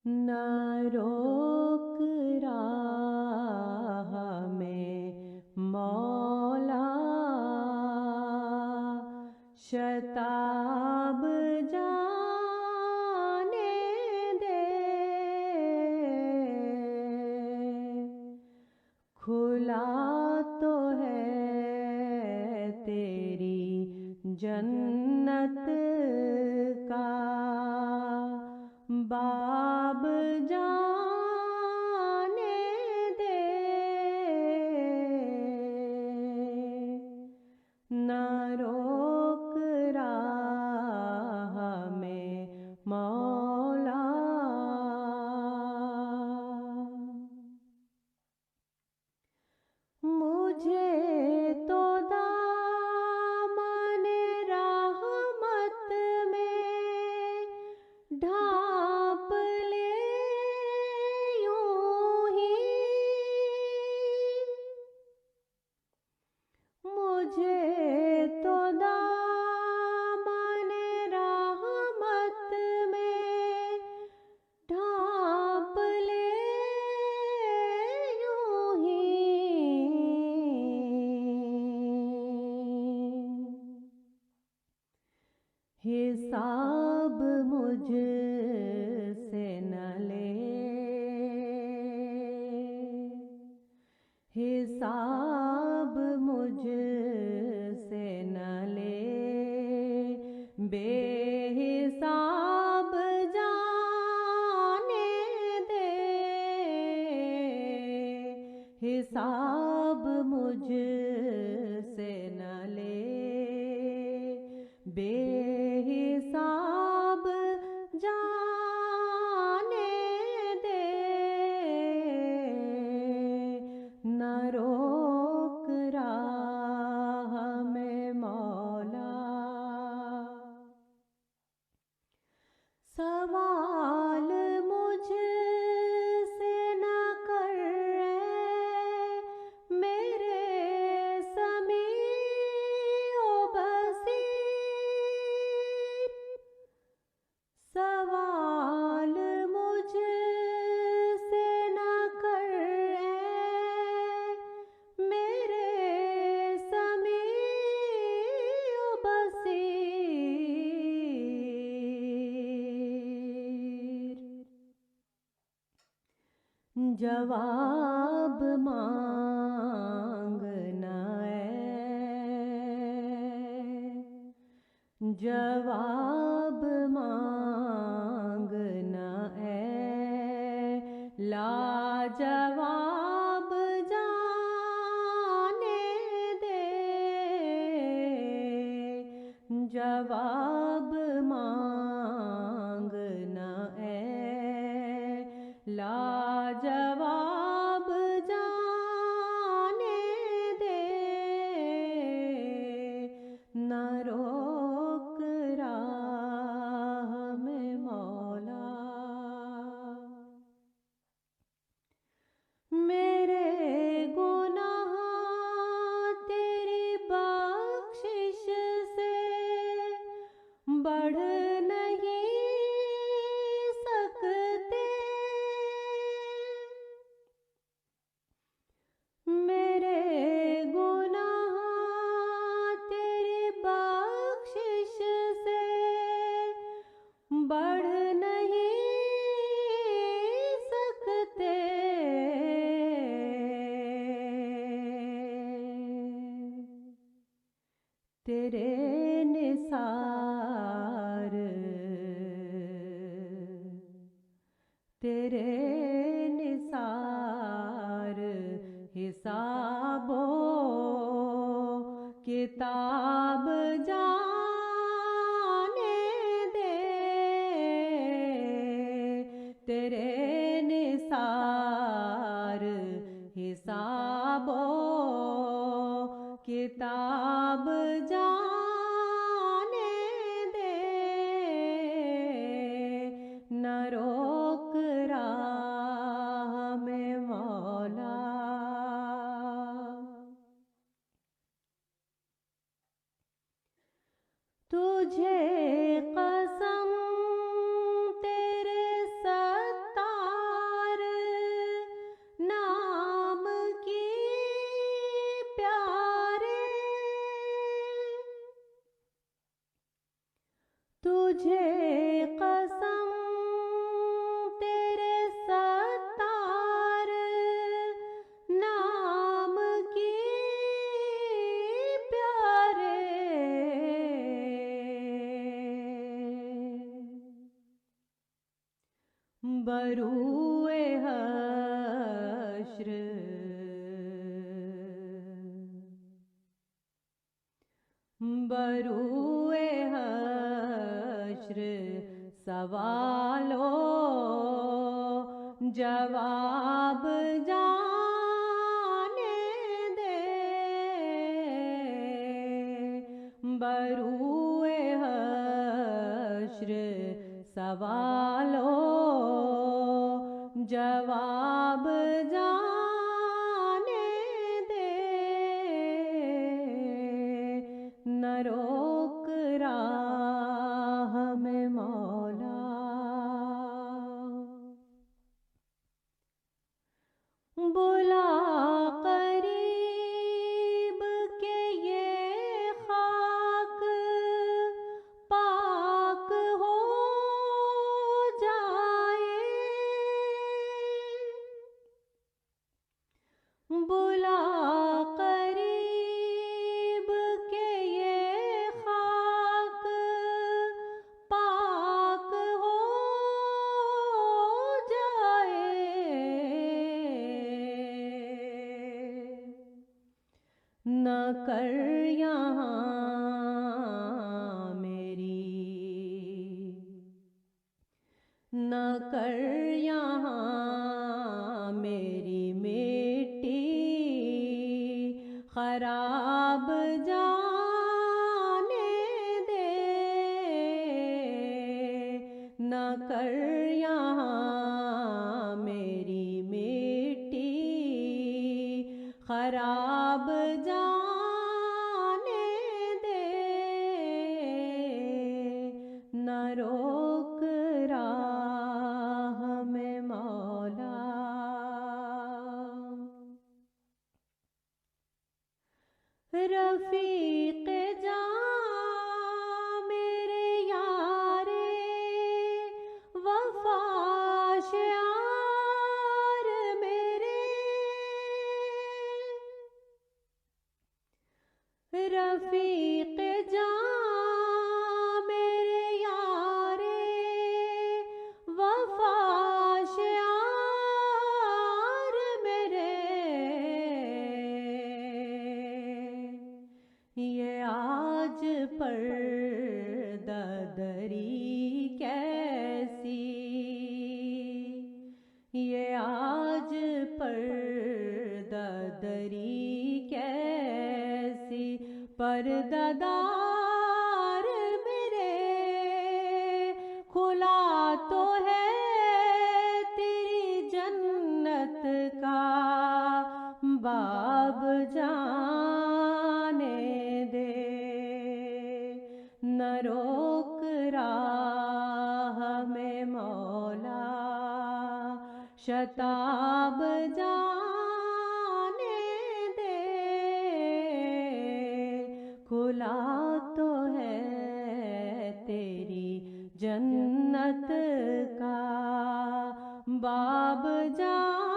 न रोक राह में मौला, शताब जाने दे। खुला तो है तेरी जन्नत का बाब, जाने दे। न रोक राह में मौला। मुझे तो दामने रहमत में ढाप ले यूं ही। मुझे तो दामने रहमत में ढाप ले यूं ही। हिसाब मुझसे न ले, हिसाब मुझसे न ले। बेहिसाब जाने दे। हिसाब मुझसे न ले, बेहिसाब जाने दे। न रोक राह में मौला। सवाल मुझसे न कर मेरे समीओ बसीर। सवाल मुझसे न कर मेरे समीओ बसीर। जवाब मांगना है, जवाब मांगना है। लाजवाब जाने दे। जवाब मांगना है। लाजवाब जाने दे। न रोक राह में मौला। बरूए हश्र बरूए हश्र सवालो जवाब जाने दे। बरूए हश्र सवालो जवाब जाने दे। न रोक राह में मौला, बुला करीब के ये खाक पाक हो जाए। बुला करीब के ये खाक पाक हो जाए। न कर यहाँ मेरी, न कर यहाँ मेरी मिट्टी खराब जाने दे। न कर यहाँ मेरी मिट्टी खराब जाने दे। न रोक राह में मौला, रफीक जां मेरे यारे वफा शियार मेरे। रफीक जां मेरे यारे वफा शियार मेरे। ये आज पर्दा दरी कैसी, ये आज पर्दा दरी कैसी। पर्दादार मेरे खुला तो है तेरी जन्नत का बाब जाने दे। न रोक राह में मौला, शताब जाने दे। खुला तो है तेरी जन्नत का बाब जाने